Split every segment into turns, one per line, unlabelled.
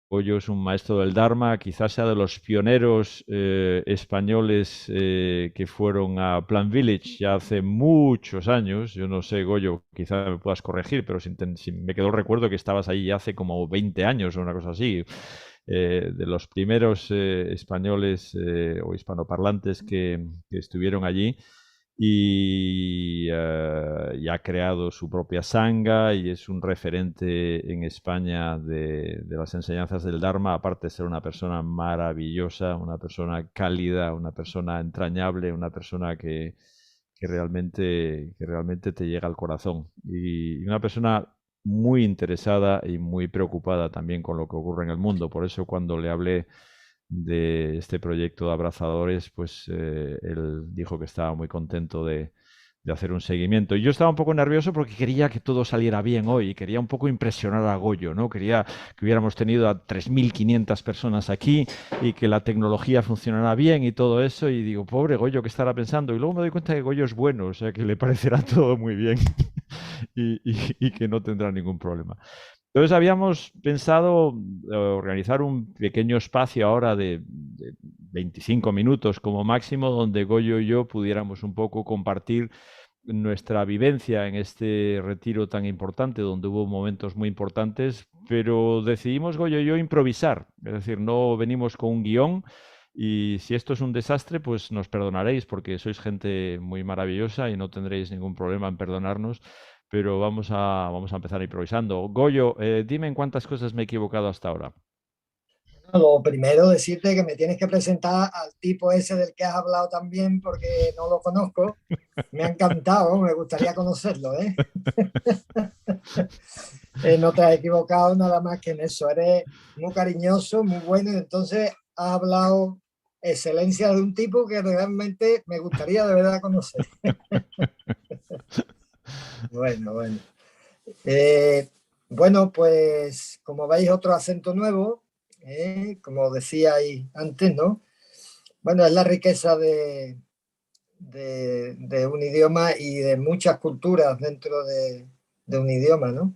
Goyo es un maestro del Dharma, quizás sea de los pioneros españoles que fueron a Plan Village ya hace muchos años. Yo no sé, Goyo, quizás me puedas corregir, pero si me quedó el recuerdo que estabas ahí ya hace como 20 años o una cosa así. De los primeros españoles o hispanoparlantes que estuvieron allí y ha creado su propia sangha y es un referente en España de las enseñanzas del Dharma, aparte de ser una persona maravillosa, una persona cálida, una persona entrañable, una persona que realmente te llega al corazón y una persona muy interesada y muy preocupada también con lo que ocurre en el mundo. Por eso cuando le hablé de este proyecto de abrazadores, pues él dijo que estaba muy contento de hacer un seguimiento. Y yo estaba un poco nervioso porque quería que todo saliera bien hoy, quería un poco impresionar a Goyo, ¿no? Quería que hubiéramos tenido a 3.500 personas aquí y que la tecnología funcionara bien y todo eso. Y digo, pobre Goyo, ¿qué estará pensando? Y luego me doy cuenta que Goyo es bueno, o sea, que le parecerá todo muy bien y que no tendrá ningún problema. Entonces habíamos pensado organizar un pequeño espacio ahora de 25 minutos como máximo, donde Goyo y yo pudiéramos un poco compartir nuestra vivencia en este retiro tan importante, donde hubo momentos muy importantes, pero decidimos Goyo y yo improvisar, es decir, no venimos con un guión. Y si esto es un desastre, pues nos perdonaréis porque sois gente muy maravillosa y no tendréis ningún problema en perdonarnos, pero vamos a empezar improvisando. Goyo, dime en cuántas cosas me he equivocado hasta ahora.
Lo primero, decirte que me tienes que presentar al tipo ese del que has hablado también, porque no lo conozco. Me ha encantado, me gustaría conocerlo, ¿eh? No te has equivocado nada más que en eso. Eres muy cariñoso, muy bueno, y entonces has hablado excelencia de un tipo que realmente me gustaría de verdad conocer. Bueno, bueno. Eh, bueno, pues como veis, otro acento nuevo, como decíais antes, ¿no? Bueno, es la riqueza de un idioma y de muchas culturas dentro de un idioma, ¿no?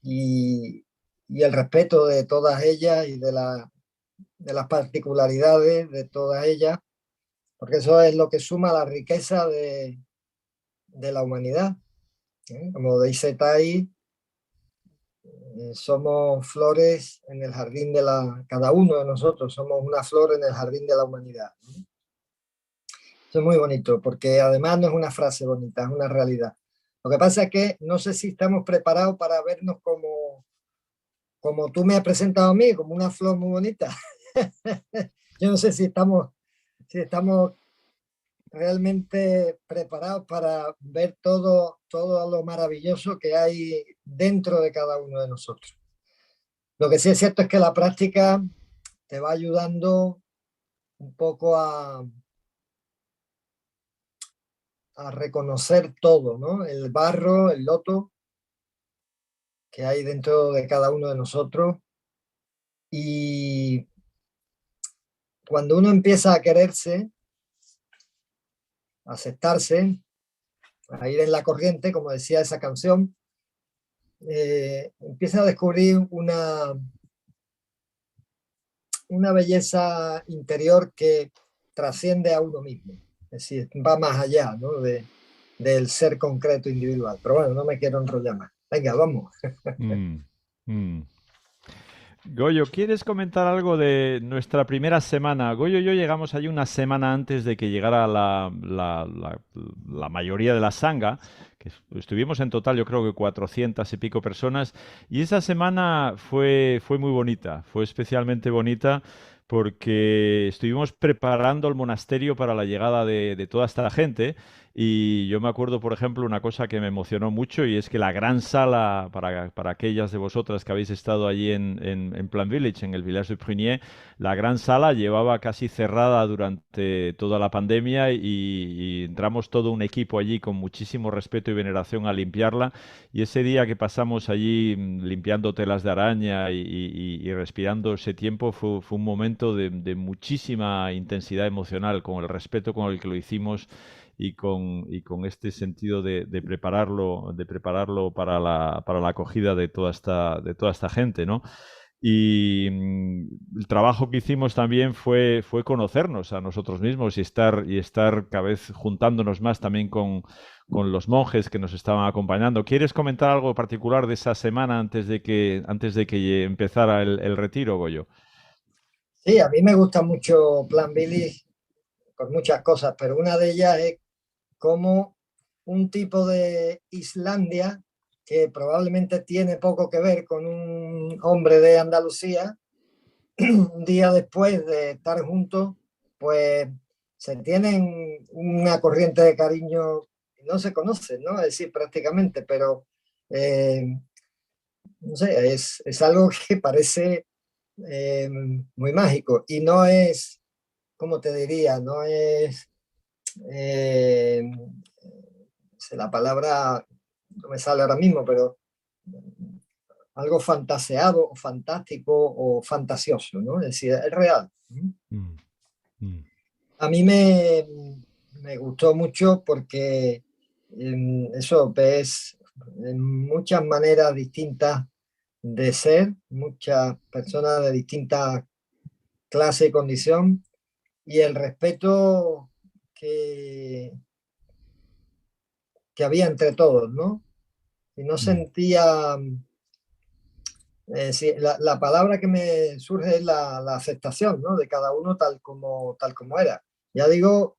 Y, y el respeto de todas ellas y de las particularidades de todas ellas, porque eso es lo que suma la riqueza de la humanidad, ¿eh? Como dice Tai, somos flores en el jardín cada uno de nosotros somos una flor en el jardín de la humanidad, ¿no? Eso es muy bonito, porque además no es una frase bonita, es una realidad. Lo que pasa es que no sé si estamos preparados para vernos como tú me has presentado a mí, como una flor muy bonita. Yo no sé si estamos realmente preparados para ver todo lo maravilloso que hay dentro de cada uno de nosotros. Lo que sí es cierto es que la práctica te va ayudando un poco a reconocer todo, ¿no? El barro, el loto que hay dentro de cada uno de nosotros. Y cuando uno empieza a quererse, a aceptarse, a ir en la corriente, como decía esa canción, empieza a descubrir una belleza interior que trasciende a uno mismo. Es decir, va más allá, ¿no? Del ser concreto individual. Pero bueno, no me quiero enrollar más. Venga, vamos.
Mm, mm. Goyo, ¿quieres comentar algo de nuestra primera semana? Goyo y yo llegamos allí una semana antes de que llegara la mayoría de la sanga, que estuvimos en total yo creo que 400 y pico personas, y esa semana fue muy bonita, fue especialmente bonita porque estuvimos preparando el monasterio para la llegada de toda esta gente. Y yo me acuerdo, por ejemplo, una cosa que me emocionó mucho y es que la gran sala, para aquellas de vosotras que habéis estado allí en Plan Village, en el Village de Prunier, la gran sala llevaba casi cerrada durante toda la pandemia y entramos todo un equipo allí con muchísimo respeto y veneración a limpiarla. Y ese día que pasamos allí limpiando telas de araña y respirando ese tiempo fue un momento de muchísima intensidad emocional, con el respeto con el que lo hicimos y con este sentido de prepararlo para la acogida de toda esta gente, ¿no? Y el trabajo que hicimos también fue conocernos a nosotros mismos y estar cada vez juntándonos más también con los monjes que nos estaban acompañando. ¿Quieres comentar algo particular de esa semana antes de que empezara el retiro, Goyo?
Sí, a mí me gusta mucho Plan Billy por muchas cosas, pero una de ellas es cómo un tipo de Islandia que probablemente tiene poco que ver con un hombre de Andalucía, un día después de estar juntos, pues se tienen una corriente de cariño, no se conocen, ¿no? Es decir, prácticamente, pero eh, no sé, es algo que parece muy mágico y no es, ¿cómo te diría? No es, eh, la palabra no me sale ahora mismo, pero algo fantaseado o fantástico o fantasioso, ¿no? Es decir, es real.
Mm, mm,
A mí me gustó mucho porque eso ves muchas maneras distintas de ser, muchas personas de distintas clase y condición, y el respeto que, que había entre todos, ¿no? Y no
mm,
sentía, sí, la palabra que me surge es la aceptación, ¿no? De cada uno tal como era. Ya digo,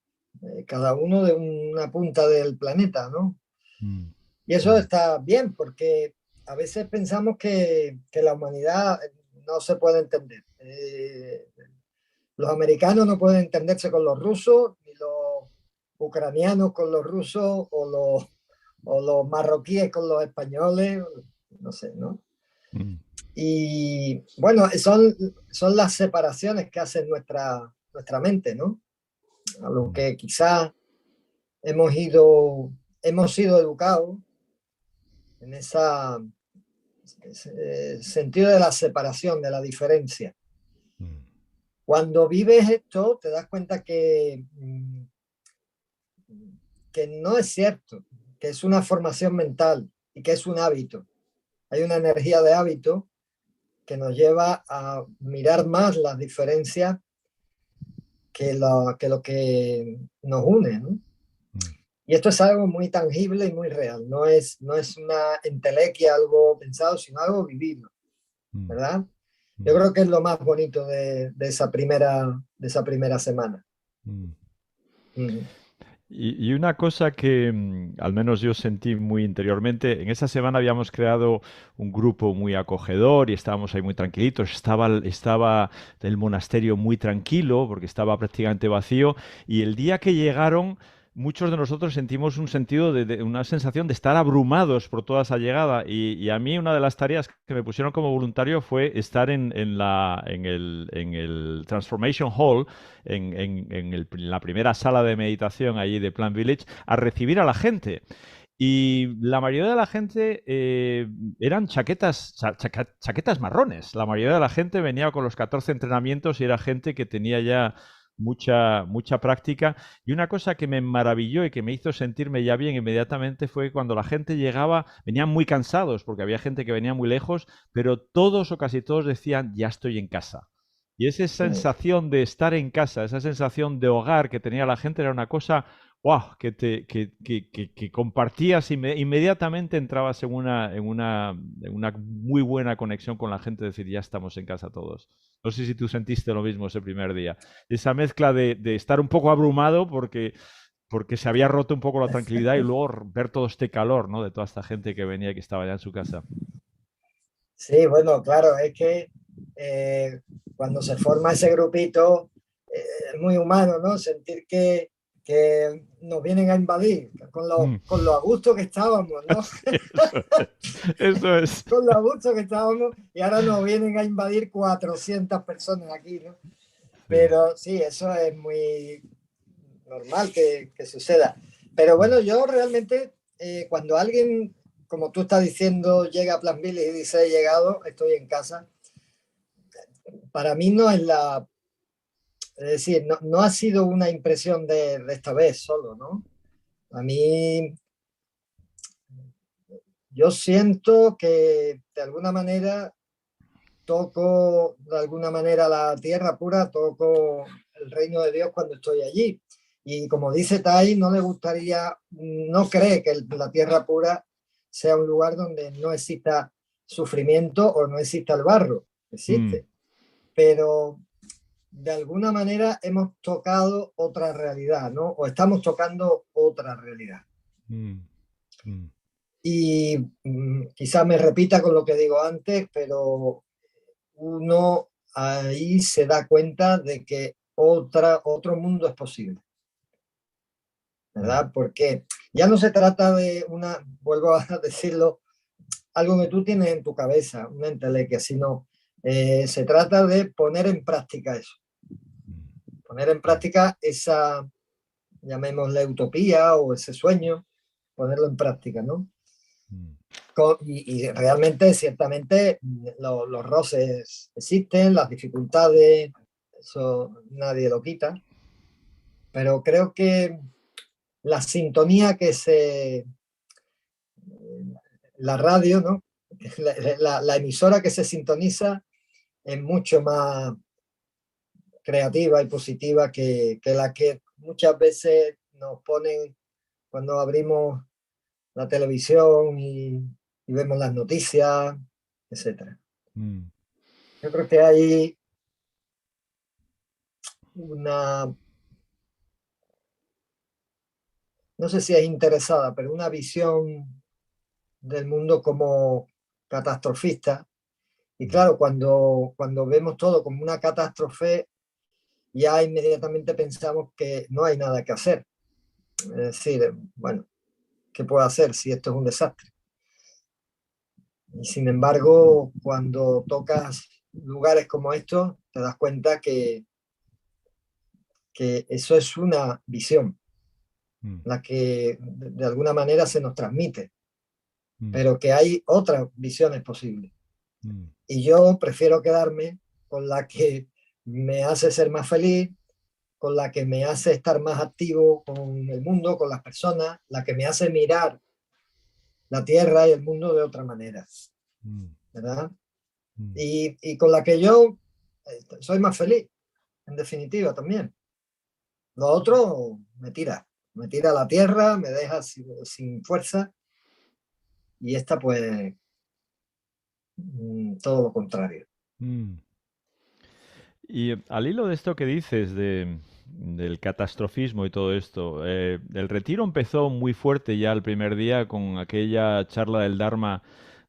cada uno de una punta del planeta, ¿no?
mm,
Y eso
mm.
está bien, porque a veces pensamos que la humanidad no se puede entender. Los americanos no pueden entenderse con los rusos, ni los ucranianos con los rusos, o los marroquíes con los españoles, no sé, ¿no?
Mm.
Y bueno, son las separaciones que hace nuestra mente, ¿no? A lo
Mm.
que quizás hemos ido, hemos sido educados en ese sentido de la separación, de la diferencia.
Mm.
Cuando vives esto, te das cuenta que no es cierto, que es una formación mental y que es un hábito. Hay una energía de hábito que nos lleva a mirar más las diferencias que lo que nos une, ¿no?
Mm.
Y esto es algo muy tangible y muy real. No es una entelequia, algo pensado, sino algo vivido,
Mm.
¿verdad? Yo
Mm.
creo que es lo más bonito de esa primera semana.
Mm.
Mm.
Y una cosa que al menos yo sentí muy interiormente, en esa semana habíamos creado un grupo muy acogedor y estábamos ahí muy tranquilitos. Estaba el monasterio muy tranquilo porque estaba prácticamente vacío y el día que llegaron muchos de nosotros sentimos un sentido una sensación de estar abrumados por toda esa llegada y a mí una de las tareas que me pusieron como voluntario fue estar en el Transformation Hall en la primera sala de meditación allí de Plan Village a recibir a la gente. Y la mayoría de la gente eran chaquetas marrones. La mayoría de la gente venía con los 14 entrenamientos y era gente que tenía ya mucha práctica. Y una cosa que me maravilló y que me hizo sentirme ya bien inmediatamente fue cuando la gente llegaba, venían muy cansados porque había gente que venía muy lejos, pero todos o casi todos decían, ya estoy en casa. Y esa
Mm.
sensación de estar en casa, esa sensación de hogar que tenía la gente era una cosa, wow, que compartías inmediatamente entrabas en una muy buena conexión con la gente, decir, ya estamos en casa todos. No sé si tú sentiste lo mismo ese primer día. Esa mezcla de estar un poco abrumado porque se había roto un poco la tranquilidad y luego ver todo este calor, ¿no? De toda esta gente que venía y que estaba ya en su casa.
Sí, bueno, claro, es que eh, cuando se forma ese grupito es muy humano, ¿no? Sentir que nos vienen a invadir
Mm.
con lo a gusto que estábamos, ¿no?
Sí, eso es. Eso es.
Con lo a gusto que estábamos y ahora nos vienen a invadir 400 personas aquí, ¿no?
Sí.
Pero sí, eso es muy normal que suceda. Pero
Mm.
bueno, yo realmente cuando alguien, como tú estás diciendo, llega a Plan Billy y dice he llegado, estoy en casa, para mí no es es decir, no ha sido una impresión de esta vez solo, ¿no? A mí, yo siento que de alguna manera toco de alguna manera la tierra pura, toco el reino de Dios cuando estoy allí. Y como dice Tai, no le gustaría, no cree que la tierra pura sea un lugar donde no exista sufrimiento o no exista el barro. Existe. Pero de alguna manera hemos tocado otra realidad, ¿no? O estamos tocando otra realidad. Y quizás me repita con lo que digo antes, pero uno ahí se da cuenta de que otro mundo es posible, ¿verdad? Porque ya no se trata de vuelvo a decirlo, algo que tú tienes en tu cabeza, una entelequia, sino se trata de poner en práctica eso. Poner en práctica esa, llamémosle utopía o ese sueño, ponerlo en práctica, ¿no? Y realmente, ciertamente, los roces existen, las dificultades, eso nadie lo quita, pero creo que la sintonía la radio, ¿no? La emisora que se sintoniza es mucho más creativa y positiva que la que muchas veces nos ponen cuando abrimos la televisión y vemos las noticias, etcétera. Yo creo que hay una, no sé si es interesada, pero una visión del mundo como catastrofista. Y claro, cuando vemos todo como una catástrofe, ya inmediatamente pensamos que no hay nada que hacer. Es decir, bueno, ¿qué puedo hacer si esto es un desastre? Y sin embargo, cuando tocas lugares como estos, te das cuenta que eso es una visión, la que de alguna manera se nos transmite, pero que hay otras visiones posibles. Y yo prefiero quedarme con la que me hace ser más feliz, con la que me hace estar más activo con el mundo, con las personas, la que me hace mirar la tierra y el mundo de otra manera, ¿verdad? Y con la que yo soy más feliz, en definitiva, también. Lo otro me tira a la tierra, me deja sin fuerza, y esta pues todo lo contrario.
Y al hilo de esto que dices del catastrofismo y todo esto, el retiro empezó muy fuerte ya el primer día con aquella charla del Dharma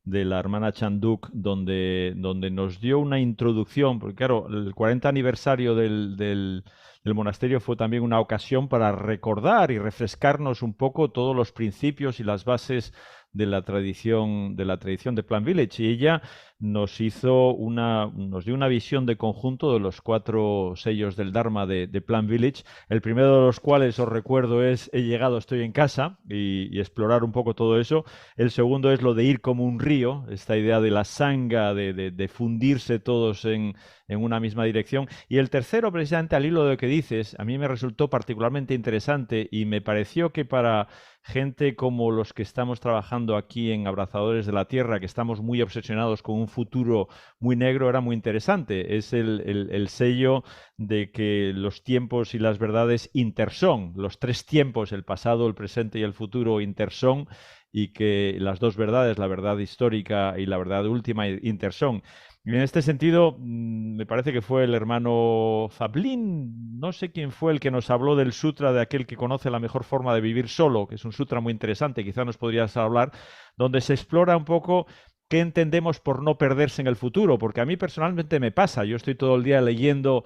de la hermana Chanduk, donde nos dio una introducción, porque claro, el 40 aniversario del monasterio fue también una ocasión para recordar y refrescarnos un poco todos los principios y las bases de la tradición de Plan Village. Y ella nos dio una visión de conjunto de los 4 sellos del Dharma de Plan Village. El primero de los cuales, os recuerdo, es He llegado, estoy en casa, y explorar un poco todo eso. El segundo es lo de ir como un río, esta idea de la sangha, de fundirse todos en una misma dirección. Y el tercero, precisamente al hilo de lo que dices, a mí me resultó particularmente interesante y me pareció que para gente como los que estamos trabajando aquí en Abrazadores de la Tierra, que estamos muy obsesionados con un futuro muy negro, era muy interesante. Es el sello de que los tiempos y las verdades interson, los 3 tiempos, el pasado, el presente y el futuro interson, y que las 2 verdades, la verdad histórica y la verdad última, interson. Y en este sentido, me parece que fue el hermano Zablin, no sé quién fue el que nos habló del sutra de aquel que conoce la mejor forma de vivir solo, que es un sutra muy interesante, quizá nos podrías hablar, donde se explora un poco qué entendemos por no perderse en el futuro, porque a mí personalmente me pasa, yo estoy todo el día leyendo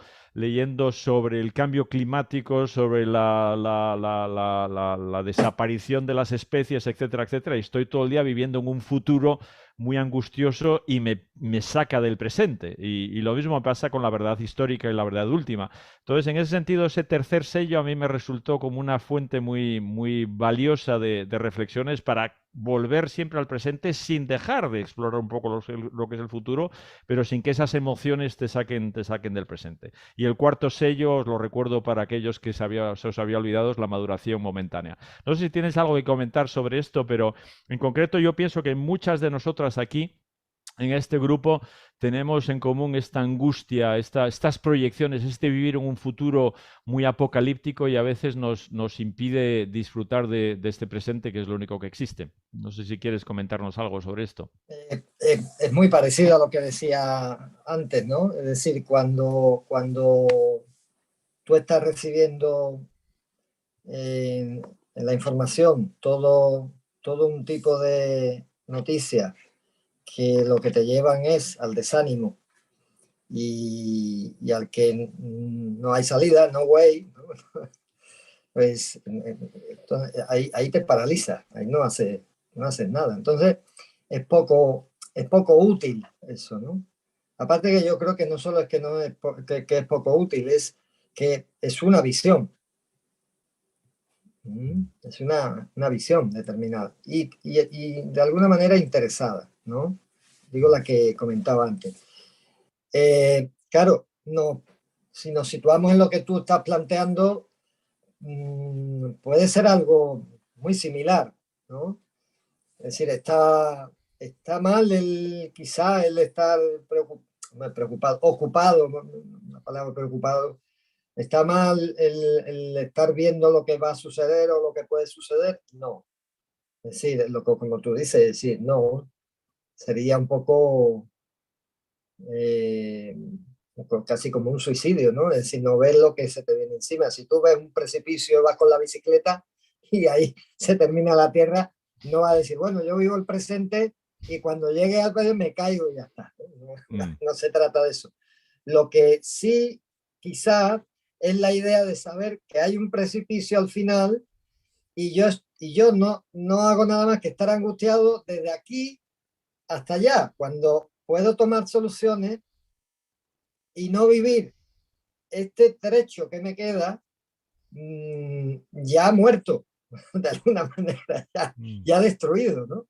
sobre el cambio climático, sobre la desaparición de las especies, etcétera, etcétera, y estoy todo el día viviendo en un futuro muy angustioso y me saca del presente. Y lo mismo pasa con la verdad histórica y la verdad última. Entonces, en ese sentido, ese tercer sello a mí me resultó como una fuente muy, muy valiosa de reflexiones para volver siempre al presente sin dejar de explorar un poco lo que es el futuro, pero sin que esas emociones te saquen del presente. Y el cuarto sello, os lo recuerdo para aquellos que se os había olvidado, es la maduración momentánea. No sé si tienes algo que comentar sobre esto, pero en concreto yo pienso que muchas de nosotras aquí en este grupo tenemos en común esta angustia, estas proyecciones, este vivir en un futuro muy apocalíptico y a veces nos impide disfrutar de este presente que es lo único que existe. No sé si quieres comentarnos algo sobre esto.
Es muy parecido a lo que decía antes, ¿no? Es decir, cuando tú estás recibiendo en la información todo un tipo de noticias que lo que te llevan es al desánimo y al que no hay salida, no way, ¿no? Pues entonces, ahí te paraliza, ahí no haces nada. Entonces es poco útil eso, ¿no? Aparte que yo creo que no solo es que, no es, que es poco útil, es que es una visión. Es una visión determinada y de alguna manera interesada, ¿no? Digo la que comentaba antes. Claro, no, si nos situamos en lo que tú estás planteando, puede ser algo muy similar, ¿no? Es decir, está mal quizá el estar preocupado, ocupado, la palabra preocupado, está mal el estar viendo lo que va a suceder o lo que puede suceder, no. Es decir, como tú dices, es decir, no, sería un poco eh, casi como un suicidio, ¿no? Es decir, no ver lo que se te viene encima. Si tú ves un precipicio, vas con la bicicleta y ahí se termina la tierra, no va a decir, bueno, yo vivo el presente y cuando llegue al precio me caigo y ya está. No se trata de eso. Lo que sí, quizá, es la idea de saber que hay un precipicio al final y yo no hago nada más que estar angustiado desde aquí hasta allá, cuando puedo tomar soluciones y no vivir este trecho que me queda ya muerto, de alguna manera, ya destruido, ¿no?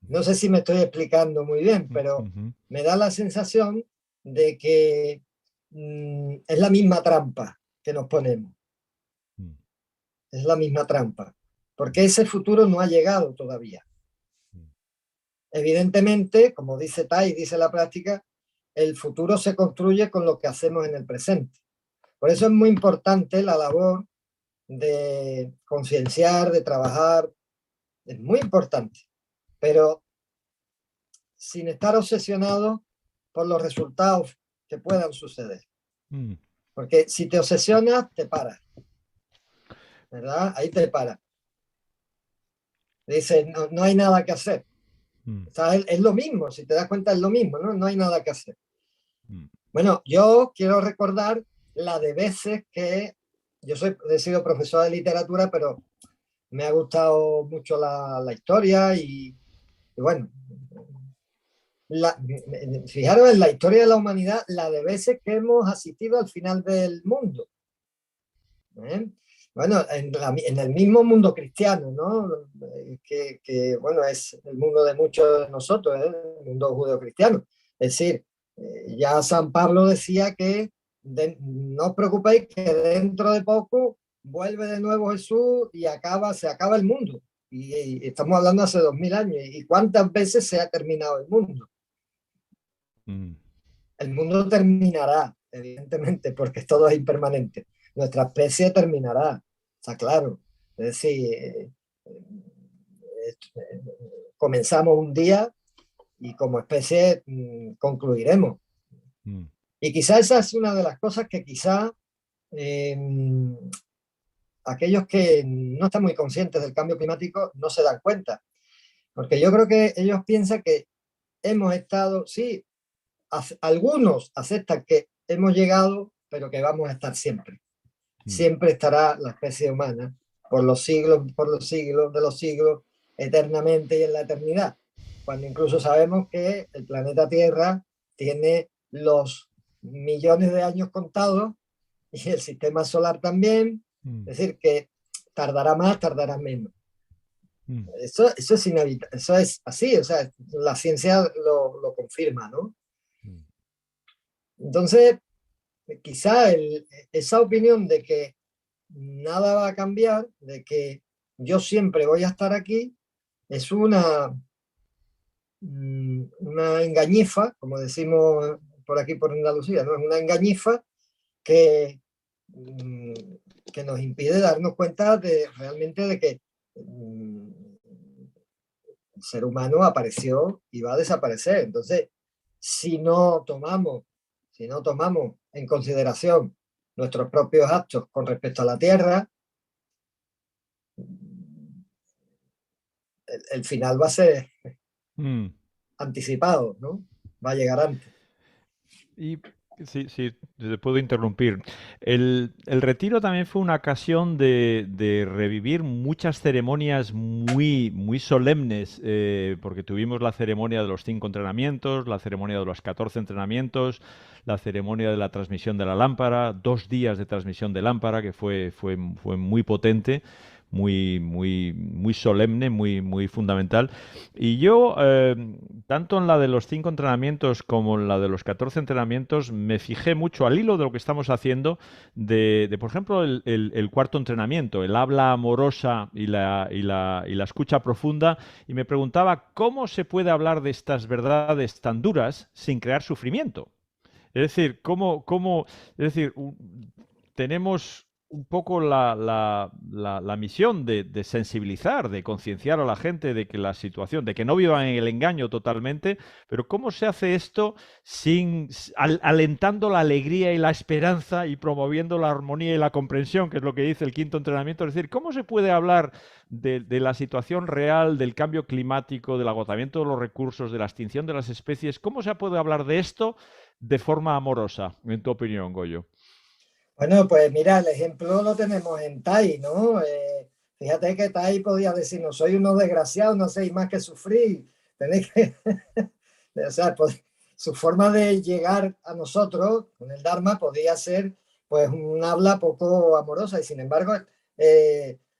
No sé si me estoy explicando muy bien, pero me da la sensación de que es la misma trampa que nos ponemos, es la misma trampa, porque ese futuro no ha llegado todavía. Evidentemente, como dice Tai, dice la práctica, el futuro se construye con lo que hacemos en el presente. Por eso es muy importante la labor de concienciar, de trabajar, es muy importante, pero sin estar obsesionado por los resultados que puedan suceder. Porque si te obsesionas, te paras, ¿verdad? Ahí te paras. Dices, no, no hay nada que hacer. O sea, es lo mismo, si te das cuenta es lo mismo, ¿no? No hay nada que hacer. Bueno, yo quiero recordar la de veces que he sido profesor de literatura, pero me ha gustado mucho la historia y bueno, fijaros en la historia de la humanidad, la de veces que hemos asistido al final del mundo. ¿Eh? Bueno, en el mismo mundo cristiano, ¿no? Bueno, es el mundo de muchos de nosotros, ¿eh? El mundo judeo-cristiano. Es decir, ya San Pablo decía que no os preocupéis que dentro de poco vuelve de nuevo Jesús y se acaba el mundo. Y estamos hablando hace 2000 años. ¿Y cuántas veces se ha terminado el mundo? El mundo terminará, evidentemente, porque todo es impermanente. Nuestra especie terminará, está claro. Es decir, comenzamos un día y como especie concluiremos. Y quizá esa es una de las cosas que quizá aquellos que no están muy conscientes del cambio climático no se dan cuenta. Porque yo creo que ellos piensan que hemos estado, sí, algunos aceptan que hemos llegado, pero que vamos a estar siempre. Siempre estará la especie humana por los siglos de los siglos, eternamente y en la eternidad. Cuando incluso sabemos que el planeta Tierra tiene los millones de años contados y el sistema solar también. Es decir, que tardará más, tardará menos. Eso es inevitable, eso es así, o sea, la ciencia lo confirma, ¿no? Entonces, quizá esa opinión de que nada va a cambiar, de que yo siempre voy a estar aquí, es una una engañifa, como decimos por aquí por Andalucía, ¿no? Es una engañifa que, mm, que nos impide darnos cuenta de realmente de que el ser humano apareció y va a desaparecer. Entonces, si no tomamos, si no tomamos en consideración nuestros propios actos con respecto a la Tierra, el final va a ser anticipado, ¿no? Va a llegar antes.
Y sí, sí, te puedo interrumpir. El retiro también fue una ocasión de revivir muchas ceremonias muy, muy solemnes, porque tuvimos la ceremonia de los 5 entrenamientos, la ceremonia de los 14 entrenamientos, la ceremonia de la transmisión de la lámpara, 2 días de transmisión de lámpara, que fue muy potente, muy, muy, muy solemne, muy, muy fundamental. Y yo, tanto en la de los 5 entrenamientos como en la de los 14 entrenamientos, me fijé mucho al hilo de lo que estamos haciendo, por ejemplo, el cuarto entrenamiento, el habla amorosa y la escucha profunda, y me preguntaba cómo se puede hablar de estas verdades tan duras sin crear sufrimiento. Es decir, es decir, tenemos un poco la misión de sensibilizar, de concienciar a la gente de que la situación, de que no vivan en el engaño totalmente, pero ¿cómo se hace esto alentando la alegría y la esperanza y promoviendo la armonía y la comprensión, que es lo que dice el quinto entrenamiento? Es decir, ¿cómo se puede hablar de la situación real, del cambio climático, del agotamiento de los recursos, de la extinción de las especies? ¿Cómo se puede hablar de esto de forma amorosa, en tu opinión, Goyo?
Bueno, pues mira, el ejemplo lo tenemos en Tai, ¿no? Fíjate que Tai podía decir, no soy unos desgraciados, no hacéis más que sufrir. Tenéis que... o sea, pues, su forma de llegar a nosotros con el Dharma podía ser pues un habla poco amorosa y sin embargo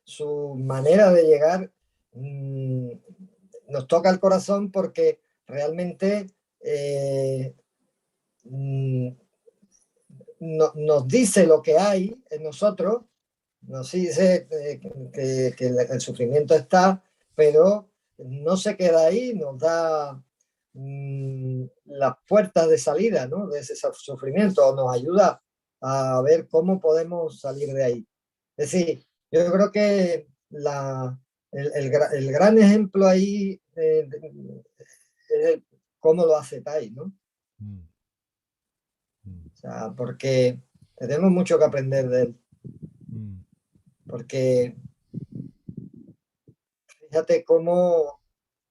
su manera de llegar nos toca el corazón porque realmente mm, nos dice lo que hay en nosotros, nos dice que el sufrimiento está, pero no se queda ahí, nos da las puertas de salida, ¿no? De ese sufrimiento, nos ayuda a ver cómo podemos salir de ahí. Es decir, yo creo que el gran ejemplo ahí es cómo lo hace Tai, ¿no?
Mm, mm,
O sea, porque tenemos mucho que aprender de él,
mm,
porque fíjate cómo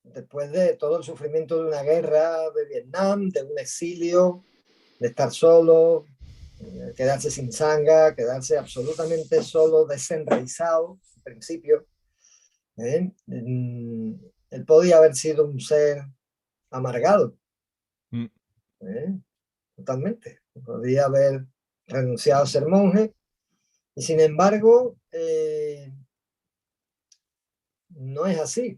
después de todo el sufrimiento de una guerra, de Vietnam, de un exilio, de estar solo, quedarse sin sanga, quedarse absolutamente solo, desenraizado, en principio, ¿eh? Él podía haber sido un ser amargado,
mm,
¿eh? Totalmente. Podía haber renunciado a ser monje y sin embargo no es así.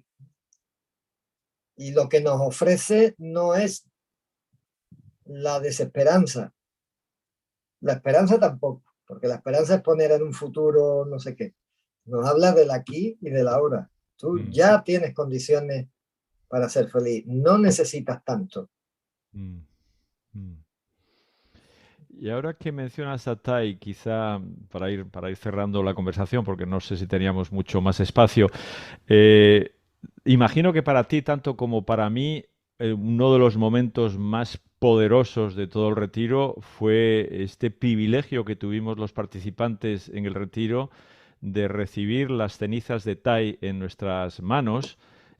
Y lo que nos ofrece no es la desesperanza, la esperanza tampoco, porque la esperanza es poner en un futuro no sé qué. Nos habla del aquí y del ahora. Tú
mm,
ya tienes condiciones para ser feliz, no necesitas tanto.
mm, mm. Y ahora que mencionas a Tai, quizá para ir cerrando la conversación, porque no sé si teníamos mucho más espacio, eh, imagino que para ti, tanto como para mí, uno de los momentos más poderosos de todo el retiro fue este privilegio que tuvimos los participantes en el retiro de recibir las cenizas de Tai en nuestras manos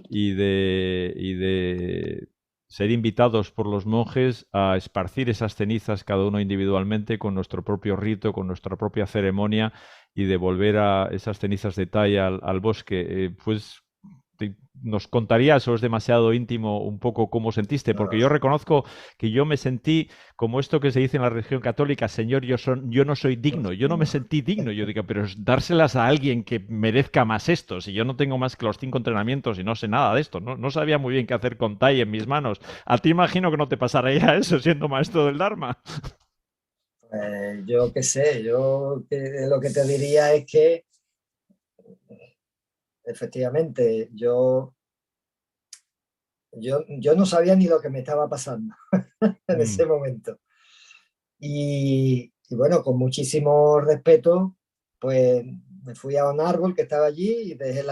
y de ser invitados por los monjes a esparcir esas cenizas cada uno individualmente con nuestro propio rito, con nuestra propia ceremonia y devolver a esas cenizas de Tai al bosque. Pues nos contarías, o es demasiado íntimo, un poco cómo sentiste, porque yo reconozco que yo me sentí como esto que se dice en la religión católica: Señor, yo no soy digno, yo no me sentí digno. Yo digo, pero dárselas a alguien que merezca más esto, si yo no tengo más que los 5 entrenamientos y no sé nada de esto, no sabía muy bien qué hacer con Tai en mis manos. A ti imagino que no te pasaría eso siendo maestro del Dharma.
Yo qué sé, yo lo que te diría es que efectivamente yo yo no sabía ni lo que me estaba pasando en ese momento. Y bueno, con muchísimo respeto, pues me fui a un árbol que estaba allí y dejé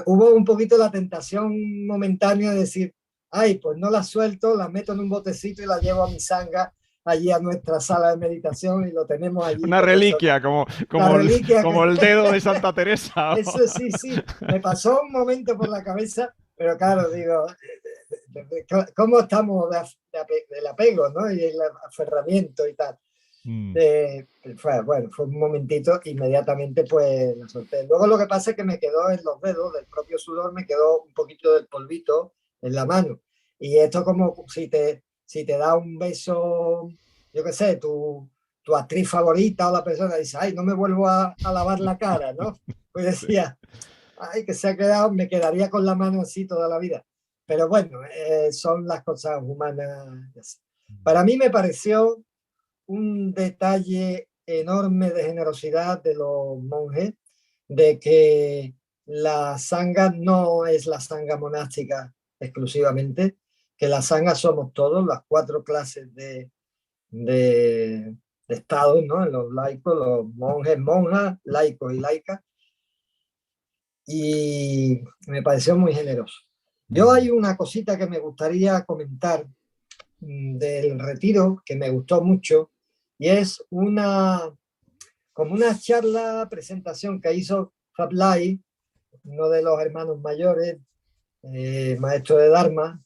hubo un poquito la tentación momentánea de decir, ay, pues no la suelto, la meto en un botecito y la llevo a mi sanga allí a nuestra sala de meditación y lo tenemos allí
Una
con
reliquia,
nosotros.
como,
La
como, el,
reliquia
como
que...
el dedo de Santa Teresa.
Eso sí, sí, me pasó un momento por la cabeza, pero claro, digo, ¿cómo estamos del apego, ¿no? Y el aferramiento y tal.
Mm.
Fue un momentito, inmediatamente pues la solté. Luego lo que pasa es que me quedó en los dedos, del propio sudor, me quedó un poquito del polvito en la mano. Y esto como si te da un beso, yo qué sé, tu actriz favorita o la persona dice, ay, no me vuelvo a lavar la cara, ¿no? Pues
Sí.
decía, ay, que se ha quedado, me quedaría con la mano así toda la vida. Pero bueno, son las cosas humanas. Para mí me pareció un detalle enorme de generosidad de los monjes, de que la sangha no es la sangha monástica exclusivamente, que la sangha somos todos, las 4 clases de estados, ¿no? Los laicos, los monjes, monjas, laicos y laicas, y me pareció muy generoso. Yo hay una cosita que me gustaría comentar del retiro que me gustó mucho, y es como una charla, presentación que hizo Fablai, uno de los hermanos mayores, maestro de Dharma,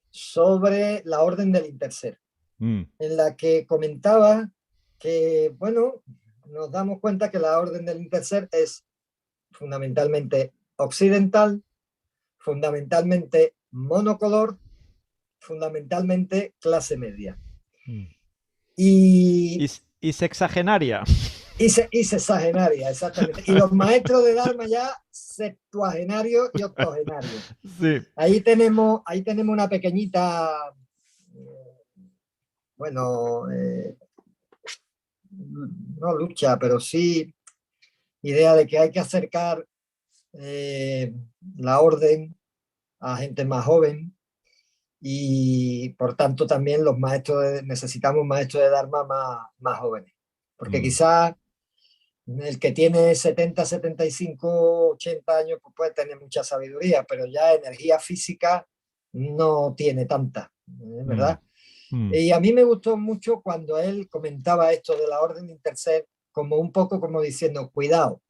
sobre la Orden del Interser,
Mm.
en la que comentaba que, bueno, nos damos cuenta que la Orden del Interser es fundamentalmente occidental, fundamentalmente monocolor, fundamentalmente clase media.
Mm.
Y
Y sexagenaria.
y sexagenaria, exactamente. Y los maestros de Dharma ya septuagenarios y octogenarios.
Sí.
Ahí tenemos una pequeñita, bueno, no lucha, pero sí idea de que hay que acercar la orden a gente más joven, y por tanto también necesitamos maestros de Dharma más jóvenes. Porque quizás el que tiene 70, 75, 80 años pues puede tener mucha sabiduría, pero ya energía física no tiene tanta,
Mm.
¿verdad?
Mm.
Y a mí me gustó mucho cuando él comentaba esto de la orden interced, como un poco como diciendo, cuidado,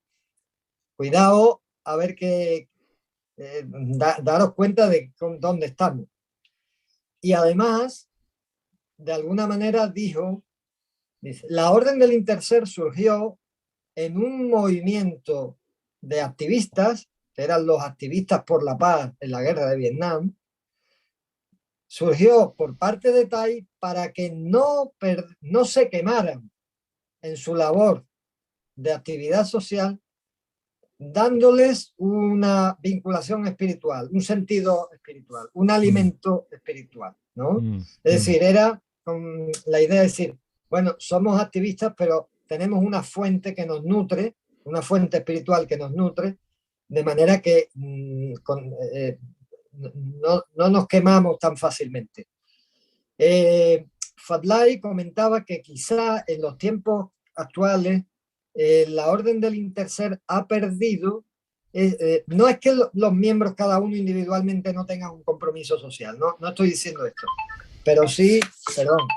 cuidado, a ver que daros cuenta de dónde estamos. Y además, de alguna manera dijo, dice, la orden del interced surgió en un movimiento de activistas, que eran los activistas por la paz en la guerra de Vietnam, surgió por parte de Tai para que no se quemaran en su labor de actividad social, dándoles una vinculación espiritual, un sentido espiritual, un alimento espiritual, ¿no?
Mm.
Es
Mm.
decir, era con la idea de decir, bueno, somos activistas, pero tenemos una fuente que nos nutre, una fuente espiritual que nos nutre, de manera que no nos quemamos tan fácilmente. Fadlai comentaba que quizá en los tiempos actuales la orden del interser ha perdido, no es que los miembros cada uno individualmente no tengan un compromiso social, no estoy diciendo esto, pero sí, perdón,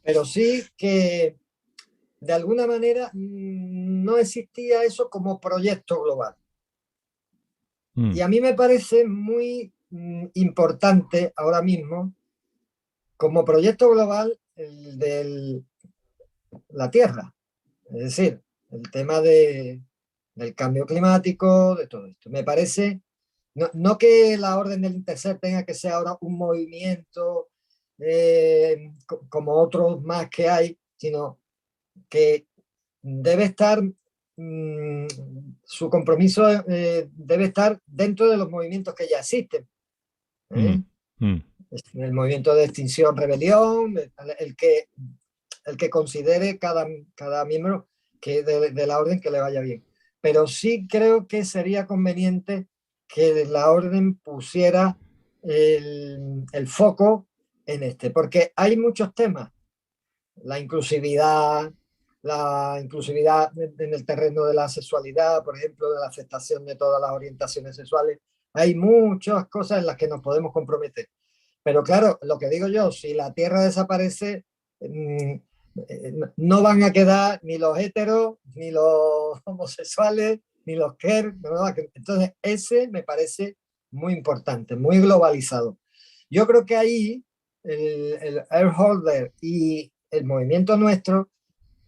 pero sí que de alguna manera no existía eso como proyecto global.
Mm.
Y a mí me parece muy importante ahora mismo, como proyecto global, el de la Tierra. Es decir, el tema del cambio climático, de todo esto. Me parece, no que la orden del interceder tenga que ser ahora un movimiento como otros más que hay, sino que debe estar, su compromiso debe estar dentro de los movimientos que ya existen.
Mm. Mm.
El movimiento de extinción, rebelión, el que considere cada miembro que de la orden que le vaya bien. Pero sí creo que sería conveniente que la orden pusiera el foco en este, porque hay muchos temas, la inclusividad en el terreno de la sexualidad, por ejemplo, de la aceptación de todas las orientaciones sexuales. Hay muchas cosas en las que nos podemos comprometer. Pero claro, lo que digo yo, si la Tierra desaparece, no van a quedar ni los heteros, ni los homosexuales, ni los queer. Entonces, ese me parece muy importante, muy globalizado. Yo creo que ahí el Air Holder y el movimiento nuestro,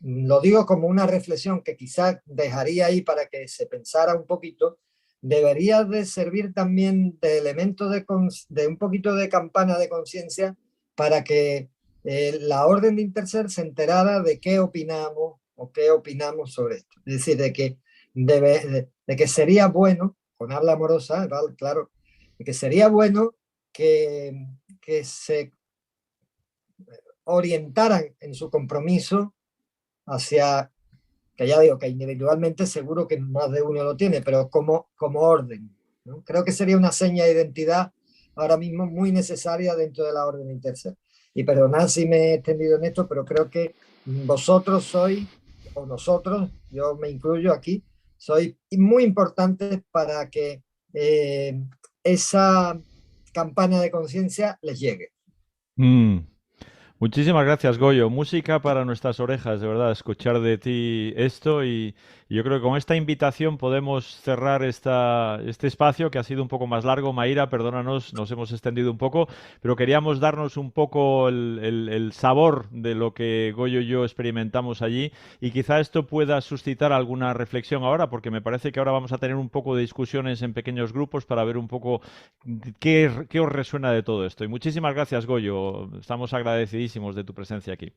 lo digo como una reflexión que quizás dejaría ahí para que se pensara un poquito, debería de servir también de elemento de un poquito de campana de conciencia para que la orden de Interser se enterara de qué opinamos o qué opinamos sobre esto. Es decir, de que sería bueno, con habla amorosa, ¿vale? Claro, de que sería bueno que se orientaran en su compromiso hacia, que ya digo que individualmente seguro que más de uno lo tiene, pero como orden, ¿no? Creo que sería una seña de identidad ahora mismo muy necesaria dentro de la orden interser. Y perdonad si me he extendido en esto, pero creo que vosotros sois, o nosotros, yo me incluyo aquí, sois muy importantes para que esa campaña de conciencia les llegue.
Mm. Muchísimas gracias, Goyo. Música para nuestras orejas, de verdad, escuchar de ti esto y yo creo que con esta invitación podemos cerrar este espacio que ha sido un poco más largo. Maíra, perdónanos, nos hemos extendido un poco, pero queríamos darnos un poco el sabor de lo que Goyo y yo experimentamos allí y quizá esto pueda suscitar alguna reflexión ahora, porque me parece que ahora vamos a tener un poco de discusiones en pequeños grupos para ver un poco qué os resuena de todo esto. Y muchísimas gracias, Goyo. Estamos agradecidísimos de tu presencia aquí.